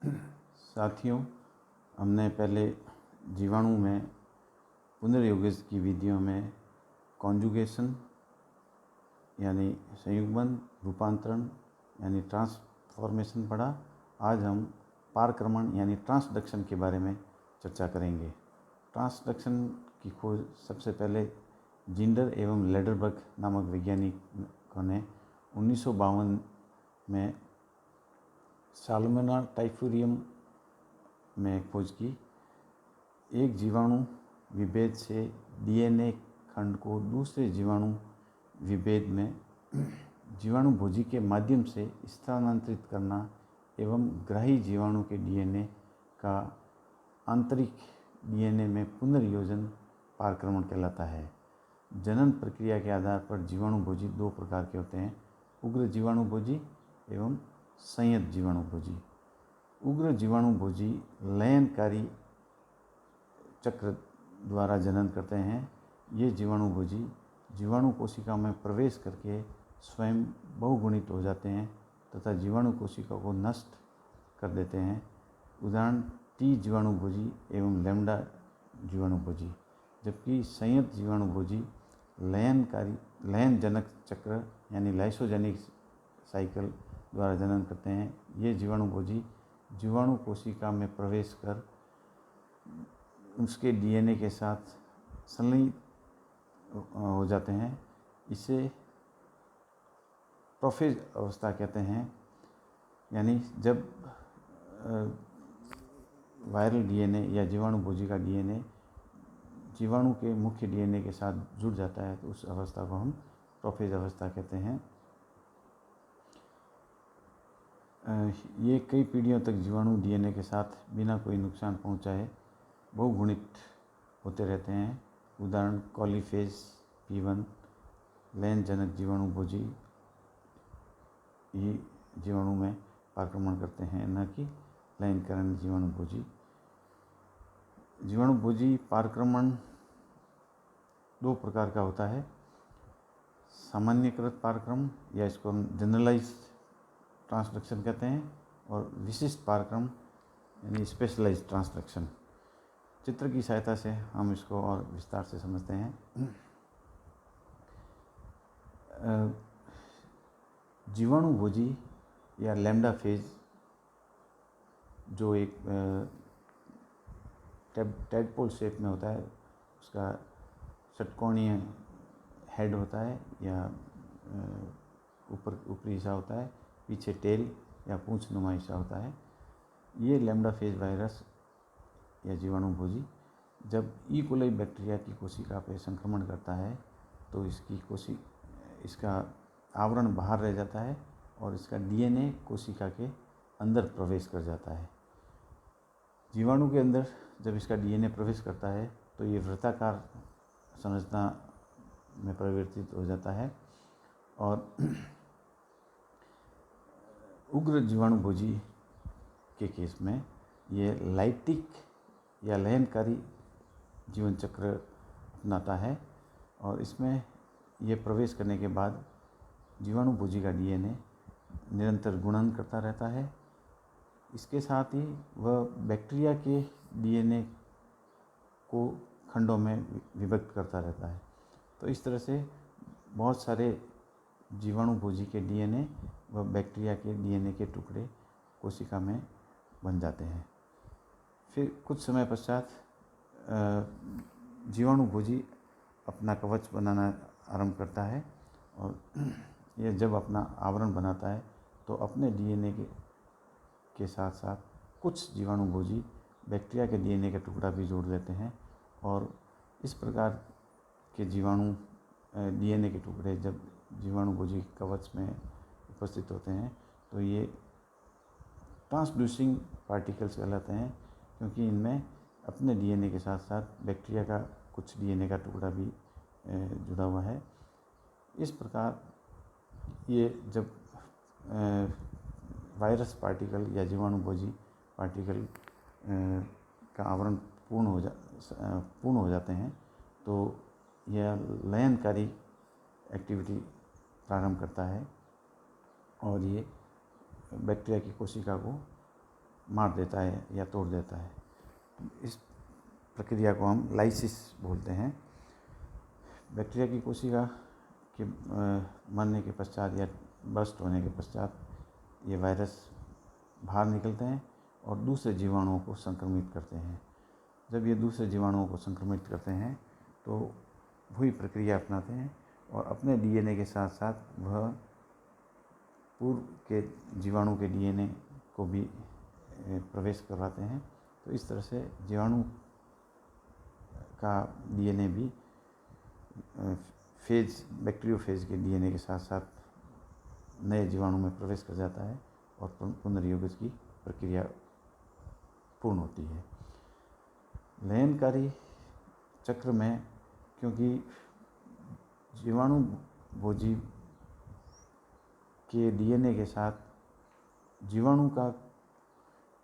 साथियों, हमने पहले जीवाणु में पुनर्योगज की विधियों में कॉन्जुगेशन यानी संयुग्मन, रूपांतरण यानी ट्रांसफॉर्मेशन पढ़ा। आज हम पारक्रमण यानी ट्रांसडक्शन के बारे में चर्चा करेंगे। ट्रांसडक्शन की खोज सबसे पहले जिंडर एवं लेडरबर्ग नामक वैज्ञानिकों ने 1952 में साल्मोनेला टाइफूरियम में खोज की। एक जीवाणु विभेद से डीएनए खंड को दूसरे जीवाणु विभेद में जीवाणु भोजी के माध्यम से स्थानांतरित करना एवं ग्राही जीवाणु के डीएनए का आंतरिक डीएनए में पुनर्योजन पारक्रमण कहलाता है। जनन प्रक्रिया के आधार पर जीवाणु भोजी दो प्रकार के होते हैं, उग्र जीवाणु भोजी एवं संयत जीवाणु भोजी। उग्र जीवाणु भोजी लयनकारी चक्र द्वारा जनन करते हैं। ये जीवाणु भोजी जीवाणु कोशिका में प्रवेश करके स्वयं बहुगुणित हो जाते हैं तथा जीवाणु कोशिका को नष्ट कर देते हैं। उदाहरण टी जीवाणु भोजी एवं लैम्डा जीवाणु भोजी। जबकि संयत जीवाणु भोजी लयनजनक चक्र यानी लाइसोजेनिक साइकिल द्वारा जनन करते हैं। ये जीवाणु भोजी जीवाणु कोशिका में प्रवेश कर उसके डीएनए के साथ संलयित हो जाते हैं। इसे प्रोफेज अवस्था कहते हैं, यानी जब वायरल डीएनए या जीवाणु भोजी का डीएनए जीवाणु के मुख्य डीएनए के साथ जुड़ जाता है तो उस अवस्था को हम प्रोफेज अवस्था कहते हैं। ये कई पीढ़ियों तक जीवाणु डीएनए के साथ बिना कोई नुकसान पहुंचाए बहुगुणित होते रहते हैं। उदाहरण कॉलीफेज P1 लयनजनक जीवाणु भोजी ये जीवाणु में पारक्रमण करते हैं, न कि लयनकरण जीवाणु भोजी। जीवाणु भोजी पारक्रमण दो प्रकार का होता है, सामान्यकृत पारक्रम या इसको हम जनरलाइज ट्रांसडक्शन कहते हैं, और विशिष्ट पारक्रम यानी स्पेशलाइज्ड ट्रांसडक्शन। चित्र की सहायता से हम इसको और विस्तार से समझते हैं। जीवाणु भोजी या लैम्डा फेज जो एक टैडपोल शेप में होता है, उसका षटकोणीय हेड होता है या ऊपरी हिस्सा होता है, पीछे टेल या पूंछ नुमा हिस्सा होता है। ये लैम्डा फेज वायरस या जीवाणु भोजी जब ई कोलाई बैक्टीरिया की कोशिका पर संक्रमण करता है तो इसका आवरण बाहर रह जाता है और इसका डीएनए कोशिका के अंदर प्रवेश कर जाता है। जीवाणु के अंदर जब इसका डीएनए प्रवेश करता है तो ये वृत्ताकार संरचना में परिवर्तित हो जाता है और उग्र जीवाणु भोजी के केस में ये लाइटिक या लयनकारी जीवन चक्र अपनाता है और इसमें ये प्रवेश करने के बाद जीवाणु भोजी का डीएनए निरंतर गुणन करता रहता है। इसके साथ ही वह बैक्टीरिया के डीएनए को खंडों में विभक्त करता रहता है। तो इस तरह से बहुत सारे जीवाणु भोजी के डीएनए व बैक्टीरिया के डीएनए के टुकड़े कोशिका में बन जाते हैं। फिर कुछ समय पश्चात जीवाणु भोजी अपना कवच बनाना आरंभ करता है और यह जब अपना आवरण बनाता है तो अपने डीएनए के साथ साथ कुछ जीवाणु भोजी बैक्टीरिया के डीएनए का टुकड़ा भी जोड़ लेते हैं और इस प्रकार के जीवाणु डीएनए के टुकड़े जब जीवाणु भोजी कवच में उपस्थित होते हैं तो ये ट्रांसड्यूसिंग पार्टिकल्स कहलाते हैं, क्योंकि इनमें अपने डीएनए के साथ साथ बैक्टीरिया का कुछ डीएनए का टुकड़ा भी जुड़ा हुआ है। इस प्रकार ये जब वायरस पार्टिकल या जीवाणु भोजी पार्टिकल का आवरण पूर्ण हो जाते हैं तो यह लयनकारी एक्टिविटी प्रारंभ करता है और ये बैक्टीरिया की कोशिका को मार देता है या तोड़ देता है। इस प्रक्रिया को हम लाइसिस बोलते हैं। बैक्टीरिया की कोशिका के मरने के पश्चात या बस्ट होने के पश्चात ये वायरस बाहर निकलते हैं और दूसरे जीवाणुओं को संक्रमित करते हैं। जब ये दूसरे जीवाणुओं को संक्रमित करते हैं तो वही प्रक्रिया अपनाते हैं और अपने डीएनए के साथ साथ वह पूर्व के जीवाणु के डीएनए को भी प्रवेश करवाते हैं। तो इस तरह से जीवाणु का डीएनए भी बैक्टीरियोफेज के डीएनए के साथ साथ नए जीवाणु में प्रवेश कर जाता है और पुनर्योगज की प्रक्रिया पूर्ण होती है। लयनकारी चक्र में, क्योंकि जीवाणु भोजी के डीएनए के साथ जीवाणु का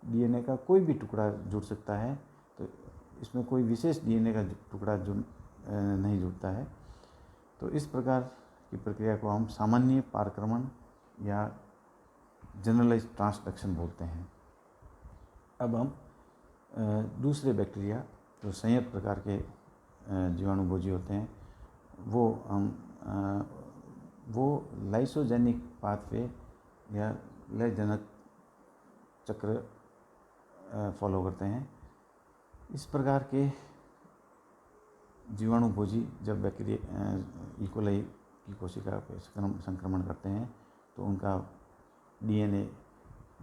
डीएनए का कोई भी टुकड़ा जुड़ सकता है, तो इसमें कोई विशेष डीएनए का टुकड़ा नहीं जुड़ता है। तो इस प्रकार की प्रक्रिया को हम सामान्य पारक्रमण या जनरलाइज ट्रांसडक्शन बोलते हैं। अब हम दूसरे बैक्टीरिया जो संयत प्रकार के जीवाणुभोजी होते हैं वो लाइसोजेनिक पाथवे या लयजनक चक्र फॉलो करते हैं। इस प्रकार के जीवाणुभोजी जब बैक्टीरिया इकोलाई की कोशिका पे संक्रमण करते हैं तो उनका डीएनए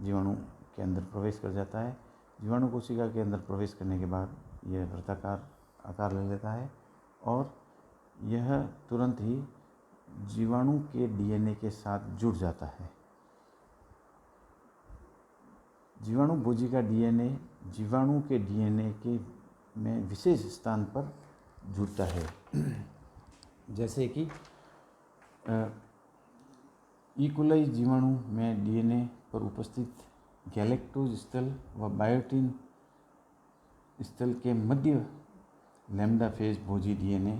जीवाणु के अंदर प्रवेश कर जाता है। जीवाणु कोशिका के अंदर प्रवेश करने के बाद यह वृत्ताकार आकार ले लेता है और यह तुरंत ही जीवाणु के डीएनए के साथ जुड़ जाता है। जीवाणुभोजी का डीएनए जीवाणु के डीएनए के में विशेष स्थान पर जुड़ता है। जैसे कि इकोलाई जीवाणु में डीएनए पर उपस्थित गैलेक्टोज स्थल व बायोटिन स्थल के मध्य लैम्डा फेज भोजी डीएनए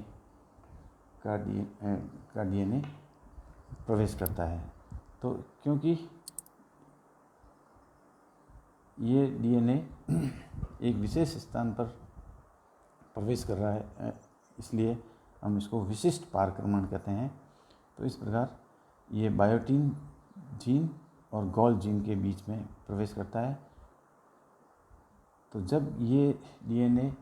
का डीएनए प्रवेश करता है। तो क्योंकि ये डीएनए एक विशेष स्थान पर प्रवेश कर रहा है, इसलिए हम इसको विशिष्ट पारक्रमण कहते हैं। तो इस प्रकार ये बायोटिन जीन और गॉल जीन के बीच में प्रवेश करता है। तो जब ये डीएनए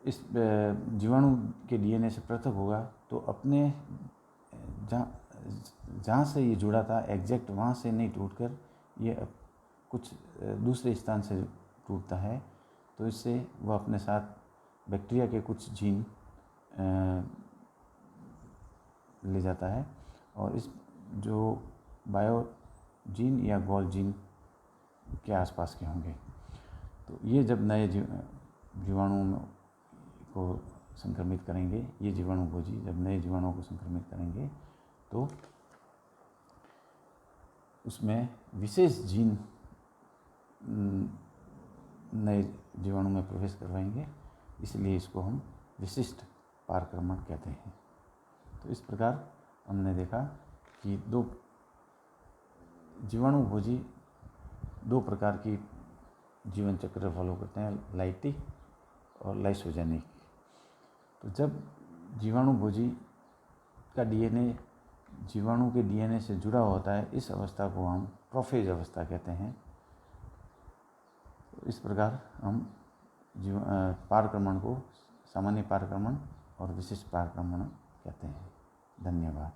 इस जीवाणु के डीएनए से पृथक होगा तो अपने जहाँ से ये जुड़ा था एग्जैक्ट वहाँ से नहीं टूटकर ये कुछ दूसरे स्थान से टूटता है। तो इससे वह अपने साथ बैक्टीरिया के कुछ जीन ले जाता है और इस जो बायो जीन या गॉल जीन के आसपास के होंगे। तो ये जब नए जीवाणुओं को संक्रमित करेंगे, ये जीवाणुभोजी जब नए जीवाणुओं को संक्रमित करेंगे तो उसमें विशेष जीन नए जीवाणु में प्रवेश करवाएंगे, इसलिए इसको हम विशिष्ट पारक्रमण कहते हैं। तो इस प्रकार हमने देखा कि दो जीवाणुभोजी दो प्रकार की जीवन चक्र फॉलो करते हैं, लाइटिक और लाइसोजेनिक। तो जब जीवाणुभोजी का डीएनए जीवाणु के डीएनए से जुड़ा होता है, इस अवस्था को हम प्रोफेज अवस्था कहते हैं। तो इस प्रकार हम पारक्रमण को सामान्य पारक्रमण और विशिष्ट पारक्रमण कहते हैं। धन्यवाद।